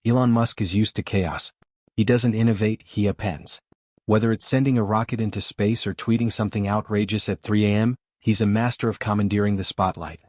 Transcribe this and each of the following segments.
Elon Musk is used to chaos. He doesn't innovate, he appends. Whether it's sending a rocket into space or tweeting something outrageous at 3 a.m., he's a master of commandeering the spotlight.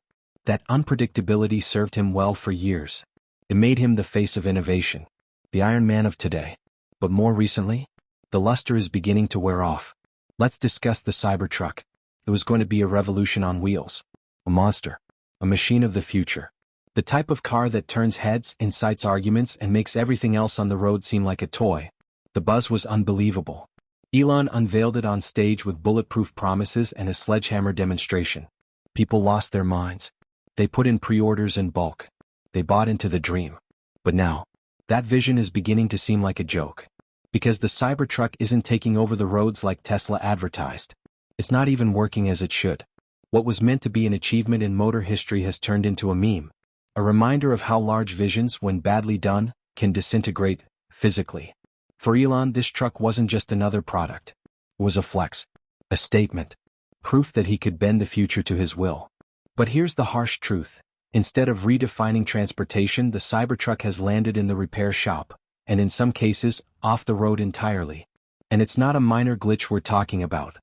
That unpredictability served him well for years. It made him the face of innovation, the Iron Man of today. But more recently, the luster is beginning to wear off. Let's discuss the Cybertruck. It was going to be a revolution on wheels. A monster. A machine of the future. The type of car that turns heads, incites arguments, and makes everything else on the road seem like a toy. The buzz was unbelievable. Elon unveiled it on stage with bulletproof promises and a sledgehammer demonstration. People lost their minds. They put in pre-orders in bulk. They bought into the dream. But now, that vision is beginning to seem like a joke. Because the Cybertruck isn't taking over the roads like Tesla advertised. It's not even working as it should. What was meant to be an achievement in motor history has turned into a meme. A reminder of how large visions, when badly done, can disintegrate, physically. For Elon, this truck wasn't just another product. It was a flex. A statement. Proof that he could bend the future to his will. But here's the harsh truth. Instead of redefining transportation, the Cybertruck has landed in the repair shop, and in some cases, off the road entirely. And it's not a minor glitch we're talking about.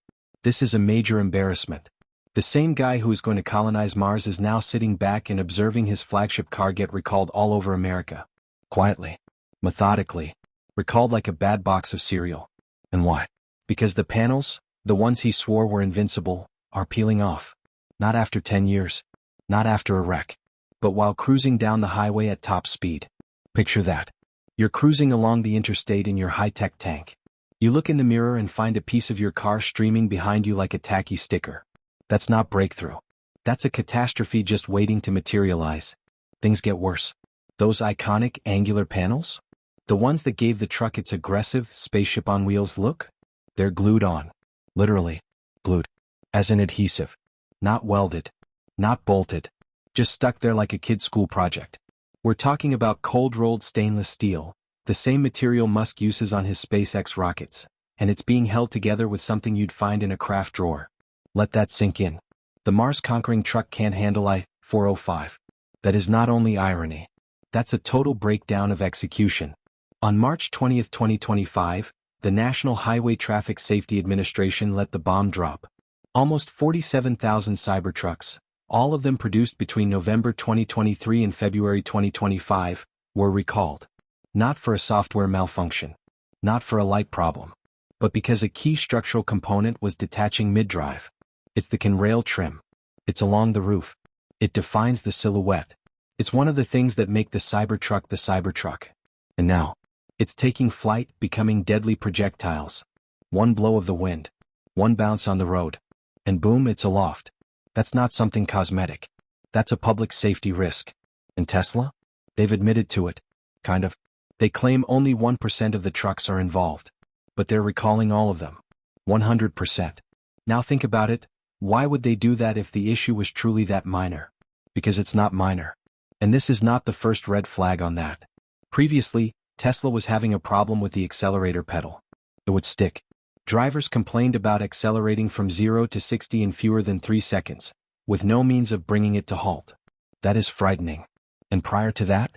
This is a major embarrassment. The same guy who is going to colonize Mars is now sitting back and observing his flagship car get recalled all over America. Quietly. Methodically. Recalled like a bad box of cereal. And why? Because the panels, the ones he swore were invincible, are peeling off. Not after 10 years. Not after a wreck. But while cruising down the highway at top speed. Picture that. You're cruising along the interstate in your high-tech tank. You look in the mirror and find a piece of your car streaming behind you like a tacky sticker. That's not breakthrough. That's a catastrophe just waiting to materialize. Things get worse. Those iconic angular panels? The ones that gave the truck its aggressive spaceship on wheels look? They're glued on. Literally. Glued. As an adhesive. Not welded. Not bolted. Just stuck there like a kid's school project. We're talking about cold-rolled stainless steel, the same material Musk uses on his SpaceX rockets, and it's being held together with something you'd find in a craft drawer. Let that sink in. The Mars-conquering truck can't handle I-405. That is not only irony. That's a total breakdown of execution. On March 20, 2025, the National Highway Traffic Safety Administration let the bomb drop. Almost 47,000 Cybertrucks, all of them produced between November 2023 and February 2025, were recalled. Not for a software malfunction. Not for a light problem. But because a key structural component was detaching mid-drive. It's the can-rail trim. It's along the roof. It defines the silhouette. It's one of the things that make the Cybertruck the Cybertruck. And now, it's taking flight, becoming deadly projectiles. One blow of the wind. One bounce on the road. And boom, it's aloft. That's not something cosmetic. That's a public safety risk. And Tesla? They've admitted to it. Kind of. They claim only 1% of the trucks are involved. But they're recalling all of them. 100%. Now think about it. Why would they do that if the issue was truly that minor? Because it's not minor. And this is not the first red flag on that. Previously, Tesla was having a problem with the accelerator pedal. It would stick. Drivers complained about accelerating from 0 to 60 in fewer than 3 seconds, with no means of bringing it to halt. That is frightening. And prior to that?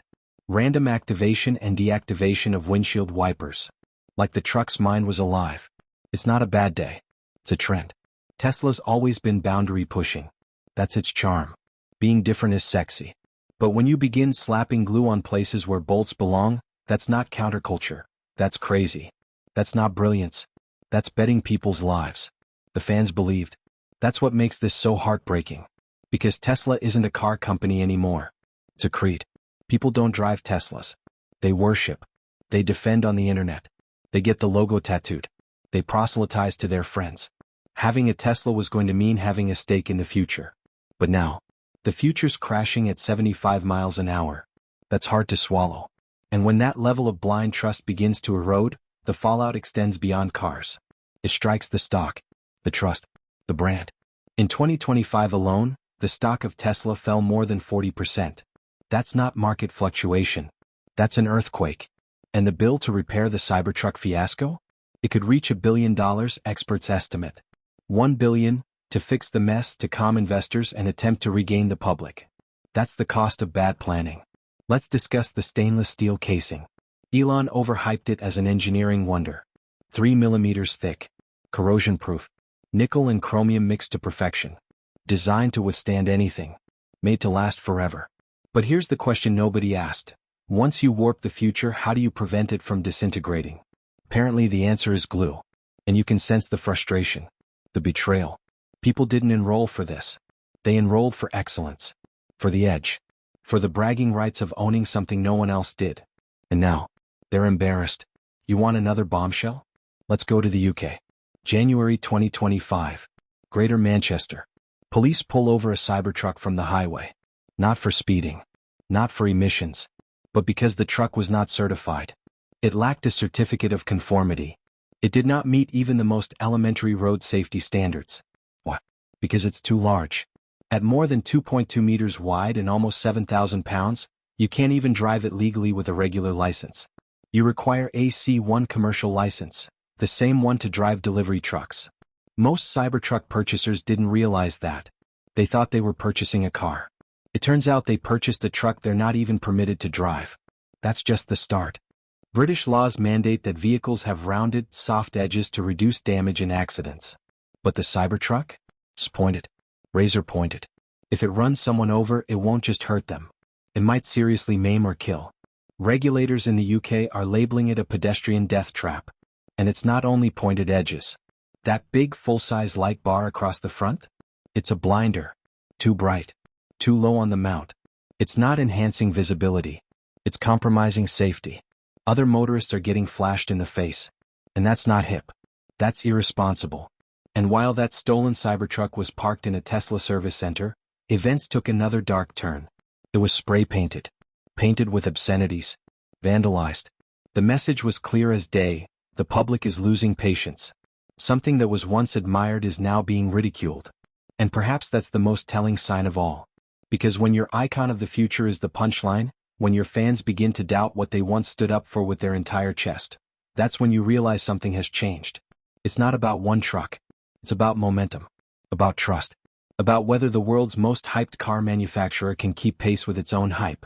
Random activation and deactivation of windshield wipers. Like the truck's mind was alive. It's not a bad day. It's a trend. Tesla's always been boundary pushing. That's its charm. Being different is sexy. But when you begin slapping glue on places where bolts belong, that's not counterculture. That's crazy. That's not brilliance. That's betting people's lives. The fans believed. That's what makes this so heartbreaking. Because Tesla isn't a car company anymore. It's a creed. People don't drive Teslas. They worship. They defend on the internet. They get the logo tattooed. They proselytize to their friends. Having a Tesla was going to mean having a stake in the future. But now, the future's crashing at 75 miles an hour. That's hard to swallow. And when that level of blind trust begins to erode, the fallout extends beyond cars. It strikes the stock, the trust, the brand. In 2025 alone, the stock of Tesla fell more than 40%. That's not market fluctuation. That's an earthquake. And the bill to repair the Cybertruck fiasco? It could reach $1 billion, experts estimate. $1 billion, to fix the mess, to calm investors and attempt to regain the public. That's the cost of bad planning. Let's discuss the stainless steel casing. Elon overhyped it as an engineering wonder. 3 millimeters thick, corrosion-proof, nickel and chromium mixed to perfection. Designed to withstand anything. Made to last forever. But here's the question nobody asked. Once you warp the future, how do you prevent it from disintegrating? Apparently the answer is glue. And you can sense the frustration. The betrayal. People didn't enroll for this. They enrolled for excellence. For the edge. For the bragging rights of owning something no one else did. And now, they're embarrassed. You want another bombshell? Let's go to the UK. January 2025. Greater Manchester. Police pull over a Cybertruck from the highway. Not for speeding. Not for emissions. But because the truck was not certified. It lacked a certificate of conformity. It did not meet even the most elementary road safety standards. What? Because it's too large. At more than 2.2 meters wide and almost 7,000 pounds, you can't even drive it legally with a regular license. You require a C1 commercial license, the same one to drive delivery trucks. Most Cybertruck purchasers didn't realize that. They thought they were purchasing a car. It turns out they purchased a truck they're not even permitted to drive. That's just the start. British laws mandate that vehicles have rounded, soft edges to reduce damage and accidents. But the Cybertruck? It's pointed. Razor pointed. If it runs someone over, it won't just hurt them. It might seriously maim or kill. Regulators in the UK are labeling it a pedestrian death trap. And it's not only pointed edges. That big full-size light bar across the front? It's a blinder. Too bright. Too low on the mount. It's not enhancing visibility. It's compromising safety. Other motorists are getting flashed in the face. And that's not hip. That's irresponsible. And while that stolen Cybertruck was parked in a Tesla service center, events took another dark turn. It was spray-painted. Painted with obscenities. Vandalized. The message was clear as day: the public is losing patience. Something that was once admired is now being ridiculed. And perhaps that's the most telling sign of all. Because when your icon of the future is the punchline, when your fans begin to doubt what they once stood up for with their entire chest, that's when you realize something has changed. It's not about one truck. It's about momentum. About trust. About whether the world's most hyped car manufacturer can keep pace with its own hype.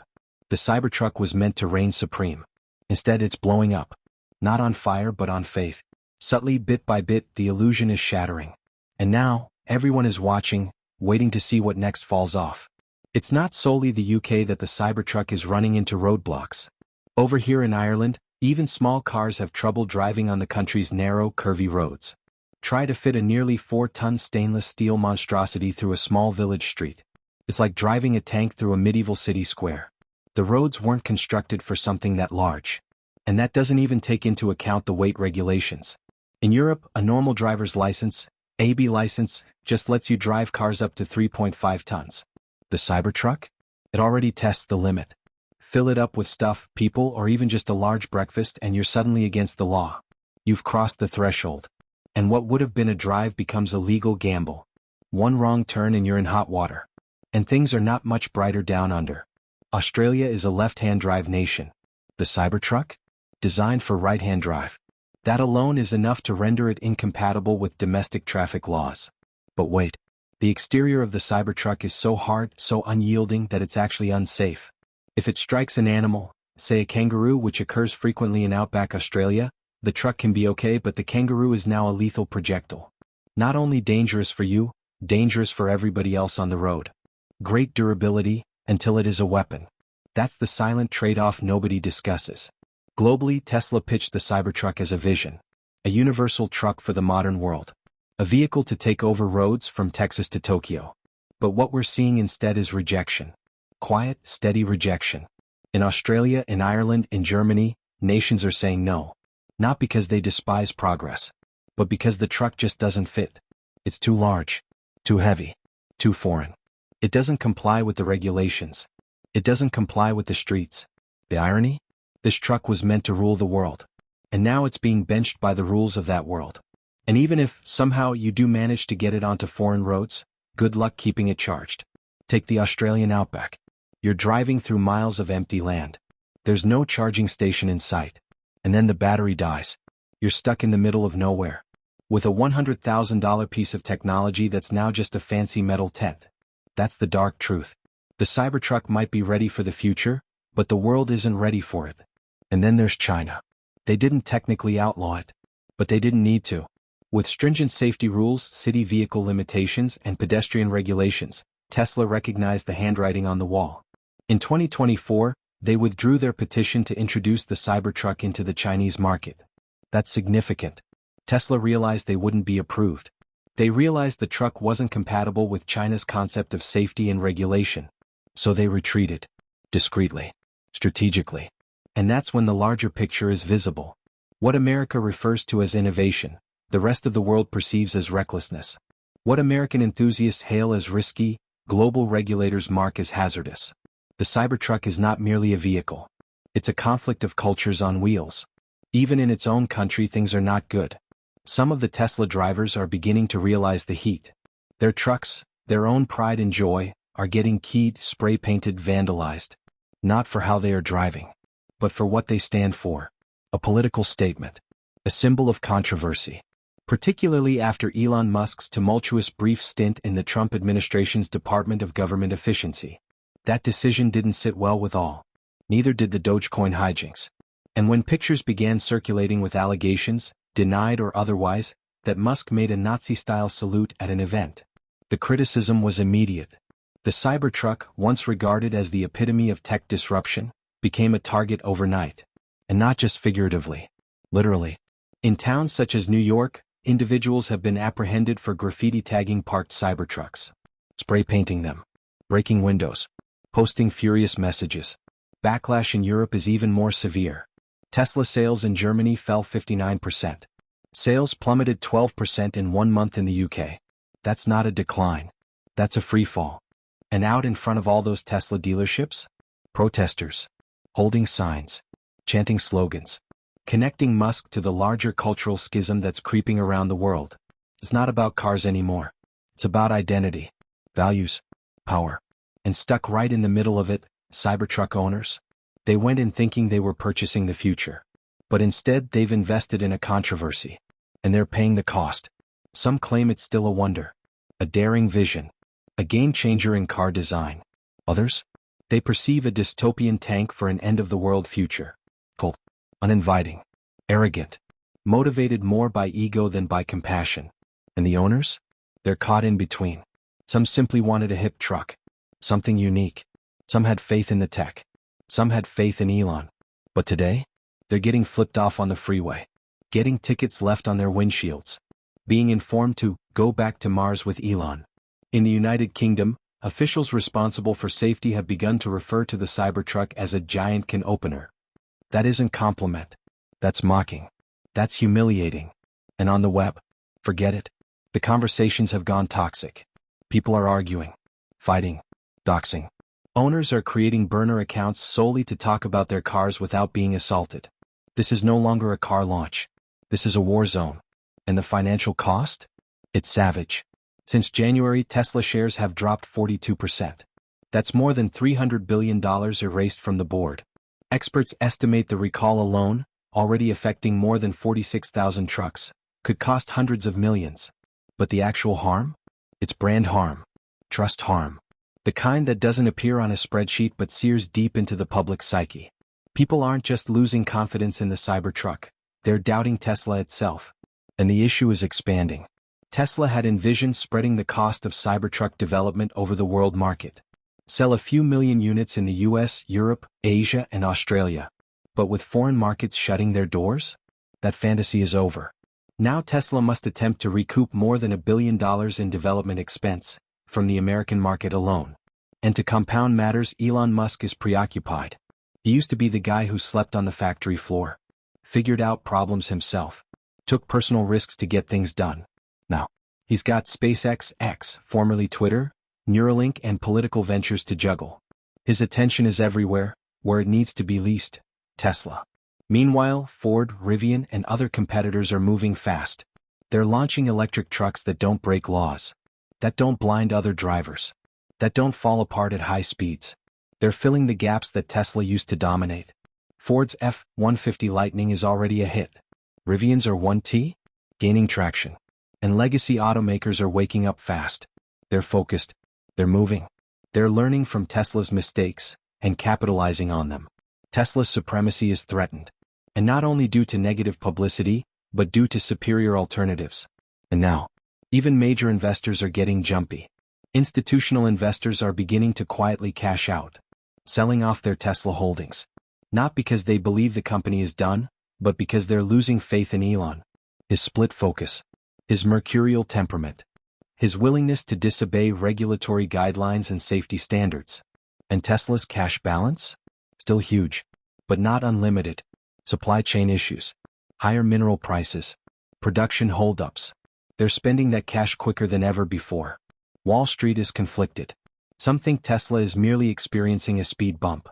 The Cybertruck was meant to reign supreme. Instead, it's blowing up. Not on fire but on faith. Subtly, bit by bit, the illusion is shattering. And now, everyone is watching, waiting to see what next falls off. It's not solely the UK that the Cybertruck is running into roadblocks. Over here in Ireland, even small cars have trouble driving on the country's narrow, curvy roads. Try to fit a nearly 4-ton stainless steel monstrosity through a small village street. It's like driving a tank through a medieval city square. The roads weren't constructed for something that large. And that doesn't even take into account the weight regulations. In Europe, a normal driver's license, AB license, just lets you drive cars up to 3.5 tons. The Cybertruck? It already tests the limit. Fill it up with stuff, people, or even just a large breakfast and you're suddenly against the law. You've crossed the threshold. And what would have been a drive becomes a legal gamble. One wrong turn and you're in hot water. And things are not much brighter down under. Australia is a left-hand drive nation. The Cybertruck? Designed for right-hand drive. That alone is enough to render it incompatible with domestic traffic laws. But wait. The exterior of the Cybertruck is so hard, so unyielding that it's actually unsafe. If it strikes an animal, say a kangaroo, which occurs frequently in outback Australia, the truck can be okay, but the kangaroo is now a lethal projectile. Not only dangerous for you, dangerous for everybody else on the road. Great durability, until it is a weapon. That's the silent trade-off nobody discusses. Globally, Tesla pitched the Cybertruck as a vision. A universal truck for the modern world. A vehicle to take over roads from Texas to Tokyo. But what we're seeing instead is rejection. Quiet, steady rejection. In Australia, in Ireland, in Germany, nations are saying no. Not because they despise progress, but because the truck just doesn't fit. It's too large, too heavy, too foreign. It doesn't comply with the regulations. It doesn't comply with the streets. The irony? This truck was meant to rule the world. And now it's being benched by the rules of that world. And even if, somehow, you do manage to get it onto foreign roads, good luck keeping it charged. Take the Australian outback. You're driving through miles of empty land. There's no charging station in sight. And then the battery dies. You're stuck in the middle of nowhere. With a $100,000 piece of technology that's now just a fancy metal tent. That's the dark truth. The Cybertruck might be ready for the future, But the world isn't ready for it. And then there's China. They didn't technically outlaw it, but they didn't need to. With stringent safety rules, city vehicle limitations, and pedestrian regulations, Tesla recognized the handwriting on the wall. In 2024, they withdrew their petition to introduce the Cybertruck into the Chinese market. That's significant. Tesla realized they wouldn't be approved. They realized the truck wasn't compatible with China's concept of safety and regulation. So they retreated. Discreetly. Strategically. And that's when the larger picture is visible. What America refers to as innovation, the rest of the world perceives as recklessness. What American enthusiasts hail as risky, global regulators mark as hazardous. The Cybertruck is not merely a vehicle. It's a conflict of cultures on wheels. Even in its own country, things are not good. Some of the Tesla drivers are beginning to realize the heat. Their trucks, their own pride and joy, are getting keyed, spray-painted, vandalized. Not for how they are driving, but for what they stand for. A political statement. A symbol of controversy. Particularly after Elon Musk's tumultuous brief stint in the Trump administration's Department of Government Efficiency. That decision didn't sit well with all. Neither did the Dogecoin hijinks. And when pictures began circulating with allegations, denied or otherwise, that Musk made a Nazi-style salute at an event, the criticism was immediate. The Cybertruck, once regarded as the epitome of tech disruption, became a target overnight. And not just figuratively. Literally. In towns such as New York, individuals have been apprehended for graffiti tagging parked Cybertrucks. Spray painting them. Breaking windows. Posting furious messages. Backlash in Europe is even more severe. Tesla sales in Germany fell 59%. Sales plummeted 12% in 1 month in the UK. That's not a decline. That's a free fall. And out in front of all those Tesla dealerships? Protesters. Holding signs. Chanting slogans. Connecting Musk to the larger cultural schism that's creeping around the world. It's not about cars anymore. It's about identity, values, power. And stuck right in the middle of it, Cybertruck owners. They went in thinking they were purchasing the future. But instead they've invested in a controversy. And they're paying the cost. Some claim it's still a wonder. A daring vision. A game-changer in car design. Others? They perceive a dystopian tank for an end-of-the-world future. Cold. Uninviting. Arrogant. Motivated more by ego than by compassion. And the owners? They're caught in between. Some simply wanted a hip truck. Something unique. Some had faith in the tech. Some had faith in Elon. But today? They're getting flipped off on the freeway. Getting tickets left on their windshields. Being informed to go back to Mars with Elon. In the United Kingdom, officials responsible for safety have begun to refer to the Cybertruck as a giant can opener. That isn't compliment. That's mocking. That's humiliating. And on the web, forget it. The conversations have gone toxic. People are arguing, fighting, doxing. Owners are creating burner accounts solely to talk about their cars without being assaulted. This is no longer a car launch. This is a war zone. And the financial cost? It's savage. Since January, Tesla shares have dropped 42%. That's more than $300 billion erased from the board. Experts estimate the recall alone, already affecting more than 46,000 trucks, could cost hundreds of millions. But the actual harm? It's brand harm. Trust harm. The kind that doesn't appear on a spreadsheet but sears deep into the public psyche. People aren't just losing confidence in the Cybertruck, they're doubting Tesla itself. And the issue is expanding. Tesla had envisioned spreading the cost of Cybertruck development over the world market. Sell a few million units in the US, Europe, Asia, and Australia. But with foreign markets shutting their doors? That fantasy is over. Now Tesla must attempt to recoup more than $1 billion in development expense from the American market alone. And to compound matters, Elon Musk is preoccupied. He used to be the guy who slept on the factory floor. Figured out problems himself. Took personal risks to get things done. Now, he's got SpaceX, formerly Twitter, Neuralink, and political ventures to juggle. His attention is everywhere, where it needs to be least, Tesla. Meanwhile, Ford, Rivian, and other competitors are moving fast. They're launching electric trucks that don't break laws. That don't blind other drivers. That don't fall apart at high speeds. They're filling the gaps that Tesla used to dominate. Ford's F-150 Lightning is already a hit. Rivian's R1T? Gaining traction. And legacy automakers are waking up fast. They're focused. They're moving. They're learning from Tesla's mistakes, and capitalizing on them. Tesla's supremacy is threatened. And not only due to negative publicity, but due to superior alternatives. And now, even major investors are getting jumpy. Institutional investors are beginning to quietly cash out, selling off their Tesla holdings. Not because they believe the company is done, but because they're losing faith in Elon. His split focus, his mercurial temperament, his willingness to disobey regulatory guidelines and safety standards. And Tesla's cash balance? Still huge, but not unlimited. Supply chain issues, higher mineral prices, production holdups. They're spending that cash quicker than ever before. Wall Street is conflicted. Some think Tesla is merely experiencing a speed bump,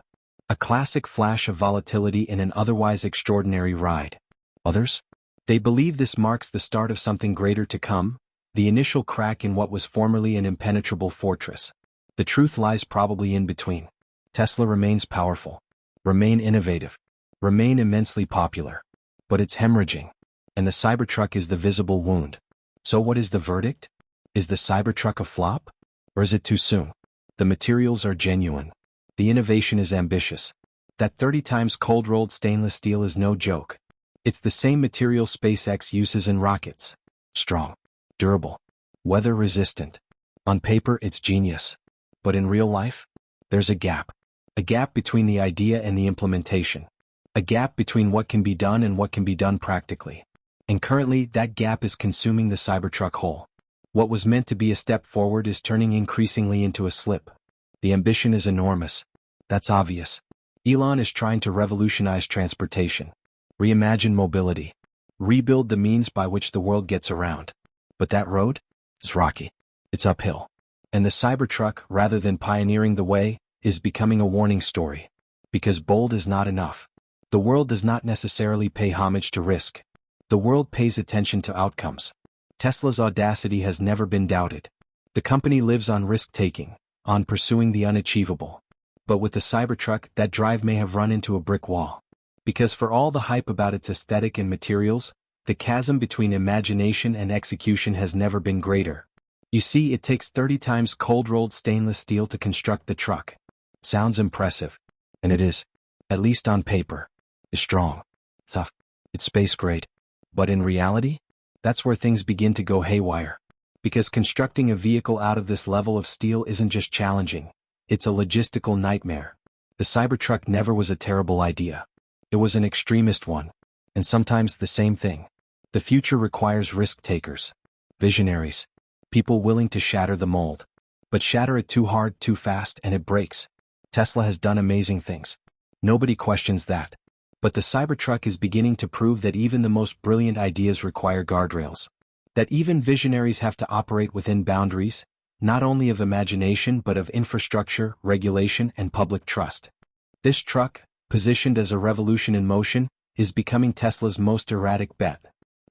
a classic flash of volatility in an otherwise extraordinary ride. Others? They believe this marks the start of something greater to come, the initial crack in what was formerly an impenetrable fortress. The truth lies probably in between. Tesla remains powerful, remain innovative, remain immensely popular. But it's hemorrhaging, and the Cybertruck is the visible wound. So what is the verdict? Is the Cybertruck a flop? Or is it too soon? The materials are genuine. The innovation is ambitious. That 30 times cold-rolled stainless steel is no joke. It's the same material SpaceX uses in rockets. Strong, durable, weather-resistant. On paper, it's genius. But in real life, there's a gap. A gap between the idea and the implementation. A gap between what can be done and what can be done practically. And currently, that gap is consuming the Cybertruck whole. What was meant to be a step forward is turning increasingly into a slip. The ambition is enormous. That's obvious. Elon is trying to revolutionize transportation, reimagine mobility, rebuild the means by which the world gets around. But that road is rocky. It's uphill. And the Cybertruck, rather than pioneering the way, is becoming a warning story. Because bold is not enough. The world does not necessarily pay homage to risk. The world pays attention to outcomes. Tesla's audacity has never been doubted. The company lives on risk-taking, on pursuing the unachievable. But with the Cybertruck, that drive may have run into a brick wall. Because for all the hype about its aesthetic and materials, the chasm between imagination and execution has never been greater. You see, it takes 30 times cold-rolled stainless steel to construct the truck. Sounds impressive. And it is. At least on paper. It's strong. Tough. It's space-grade. But in reality, that's where things begin to go haywire. Because constructing a vehicle out of this level of steel isn't just challenging. It's a logistical nightmare. The Cybertruck never was a terrible idea. It was an extremist one. And sometimes the same thing. The future requires risk-takers. Visionaries. People willing to shatter the mold. But shatter it too hard, too fast, and it breaks. Tesla has done amazing things. Nobody questions that. But the Cybertruck is beginning to prove that even the most brilliant ideas require guardrails. That even visionaries have to operate within boundaries, not only of imagination but of infrastructure, regulation, and public trust. This truck, positioned as a revolution in motion, is becoming Tesla's most erratic bet.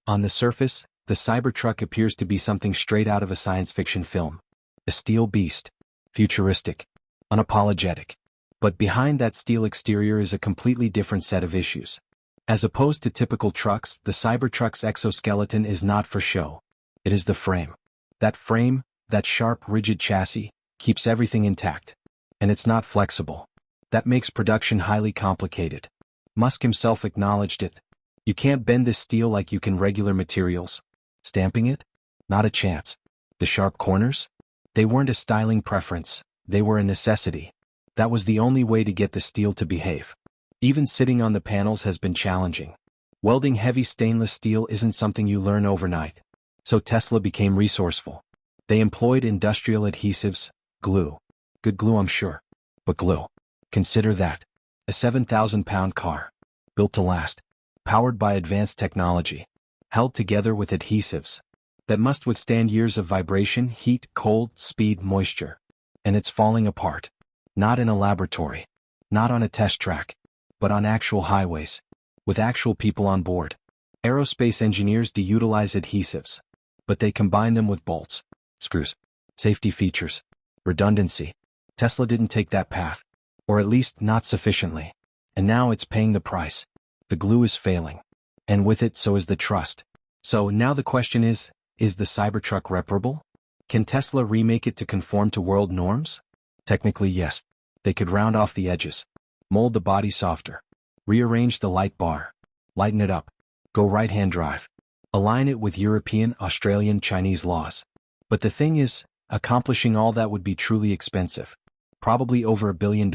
On the surface, the Cybertruck appears to be something straight out of a science fiction film. A steel beast. Futuristic. Unapologetic. But behind that steel exterior is a completely different set of issues. As opposed to typical trucks, the Cybertruck's exoskeleton is not for show. It is the frame. That frame, that sharp, rigid chassis, keeps everything intact. And it's not flexible. That makes production highly complicated. Musk himself acknowledged it. You can't bend this steel like you can regular materials. Stamping it? Not a chance. The sharp corners? They weren't a styling preference, they were a necessity. That was the only way to get the steel to behave. Even sitting on the panels has been challenging. Welding heavy stainless steel isn't something you learn overnight. So Tesla became resourceful. They employed industrial adhesives, glue. Good glue, I'm sure. But glue. Consider that. A 7,000-pound car. Built to last. Powered by advanced technology. Held together with adhesives. That must withstand years of vibration, heat, cold, speed, moisture. And it's falling apart. Not in a laboratory. Not on a test track. But on actual highways. With actual people on board. Aerospace engineers de-utilize adhesives. But they combine them with bolts, screws, safety features, redundancy. Tesla didn't take that path. Or at least not sufficiently. And now it's paying the price. The glue is failing. And with it so is the trust. So now the question is the Cybertruck reparable? Can Tesla remake it to conform to world norms? Technically yes. They could round off the edges, mold the body softer, rearrange the light bar, lighten it up, go right-hand drive, align it with European, Australian, Chinese laws. But the thing is, accomplishing all that would be truly expensive, probably over $1 billion.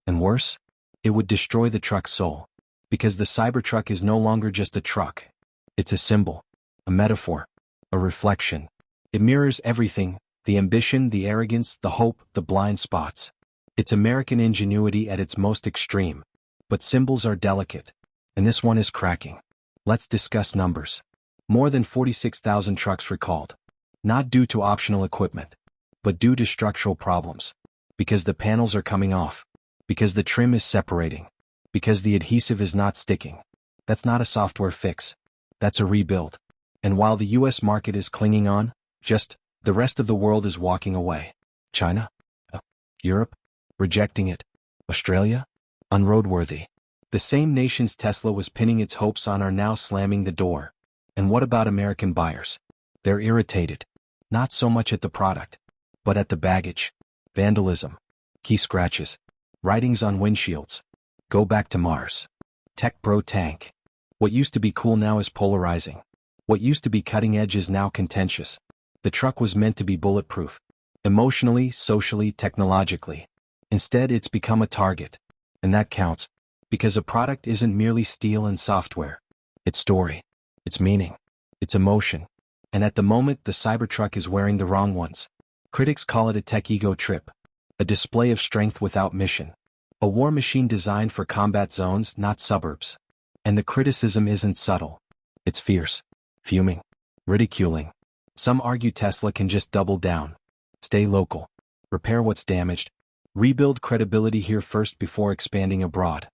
And worse, it would destroy the truck's soul, because the Cybertruck is no longer just a truck. It's a symbol, a metaphor, a reflection. It mirrors everything: the ambition, the arrogance, the hope, the blind spots. It's American ingenuity at its most extreme. But symbols are delicate, and this one is cracking. Let's discuss numbers. More than 46,000 trucks recalled. Not due to optional equipment, but due to structural problems. Because the panels are coming off. Because the trim is separating. Because the adhesive is not sticking. That's not a software fix. That's a rebuild. And while the US market is clinging on, the rest of the world is walking away. China? Europe? Rejecting it. Australia? Unroadworthy. The same nations Tesla was pinning its hopes on are now slamming the door. And what about American buyers? They're irritated. Not so much at the product, but at the baggage. Vandalism. Key scratches. Writings on windshields. Go back to Mars. Tech bro tank. What used to be cool now is polarizing. What used to be cutting edge is now contentious. The truck was meant to be bulletproof. Emotionally, socially, technologically. Instead, it's become a target. And that counts, because a product isn't merely steel and software. It's story. It's meaning. It's emotion. And at the moment, the Cybertruck is wearing the wrong ones. Critics call it a tech ego trip. A display of strength without mission. A war machine designed for combat zones, not suburbs. And the criticism isn't subtle. It's fierce. Fuming. Ridiculing. Some argue Tesla can just double down. Stay local. Repair what's damaged. Rebuild credibility here first before expanding abroad.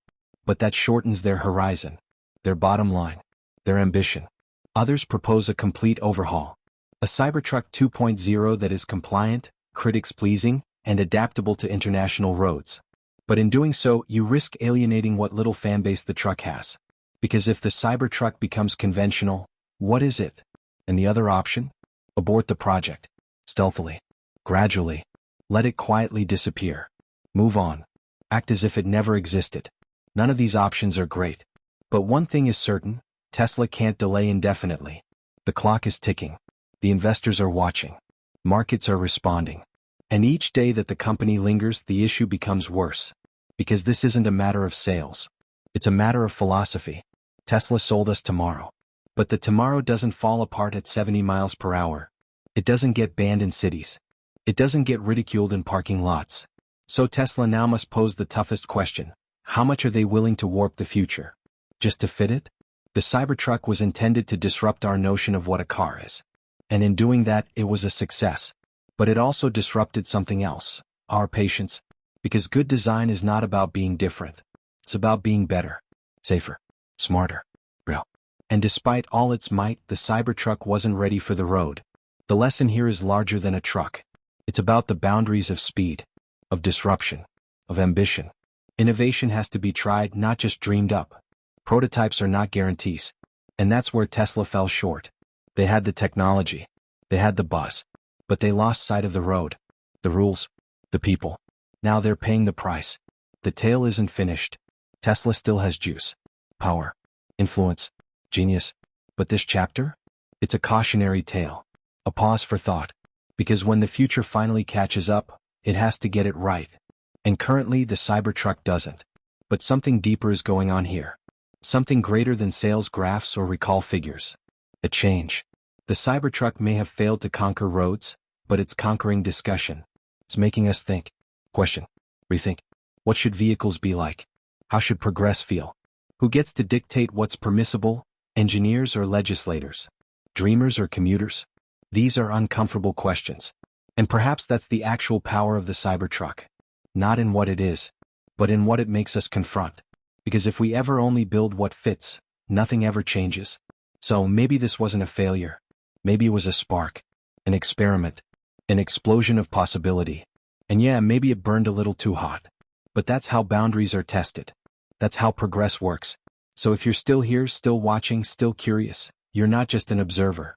But that shortens their horizon. Their bottom line. Their ambition. Others propose a complete overhaul. A Cybertruck 2.0 that is compliant, critics-pleasing, and adaptable to international roads. But in doing so, you risk alienating what little fanbase the truck has. Because if the Cybertruck becomes conventional, what is it? And the other option? Abort the project. Stealthily. Gradually. Let it quietly disappear. Move on. Act as if it never existed. None of these options are great. But one thing is certain: Tesla can't delay indefinitely. The clock is ticking. The investors are watching. Markets are responding. And each day that the company lingers, the issue becomes worse. Because this isn't a matter of sales. It's a matter of philosophy. Tesla sold us tomorrow. But the tomorrow doesn't fall apart at 70 miles per hour. It doesn't get banned in cities. It doesn't get ridiculed in parking lots. So Tesla now must pose the toughest question: how much are they willing to warp the future? Just to fit it? The Cybertruck was intended to disrupt our notion of what a car is. And in doing that, it was a success. But it also disrupted something else: our patience. Because good design is not about being different. It's about being better, safer, smarter, real. And despite all its might, the Cybertruck wasn't ready for the road. The lesson here is larger than a truck. It's about the boundaries of speed, of disruption, of ambition. Innovation has to be tried, not just dreamed up. Prototypes are not guarantees. And that's where Tesla fell short. They had the technology. They had the buzz. But they lost sight of the road, the rules, the people. Now they're paying the price. The tale isn't finished. Tesla still has juice, power, influence, genius. But this chapter? It's a cautionary tale. A pause for thought. Because when the future finally catches up, it has to get it right. And currently the Cybertruck doesn't. But something deeper is going on here. Something greater than sales graphs or recall figures. A change. The Cybertruck may have failed to conquer roads, but it's conquering discussion. It's making us think, question, rethink. What should vehicles be like? How should progress feel? Who gets to dictate what's permissible? Engineers or legislators? Dreamers or commuters? These are uncomfortable questions. And perhaps that's the actual power of the Cybertruck. Not in what it is, but in what it makes us confront. Because if we ever only build what fits, nothing ever changes. So maybe this wasn't a failure. Maybe it was a spark, an experiment, an explosion of possibility. And yeah, maybe it burned a little too hot. But that's how boundaries are tested. That's how progress works. So if you're still here, still watching, still curious, you're not just an observer.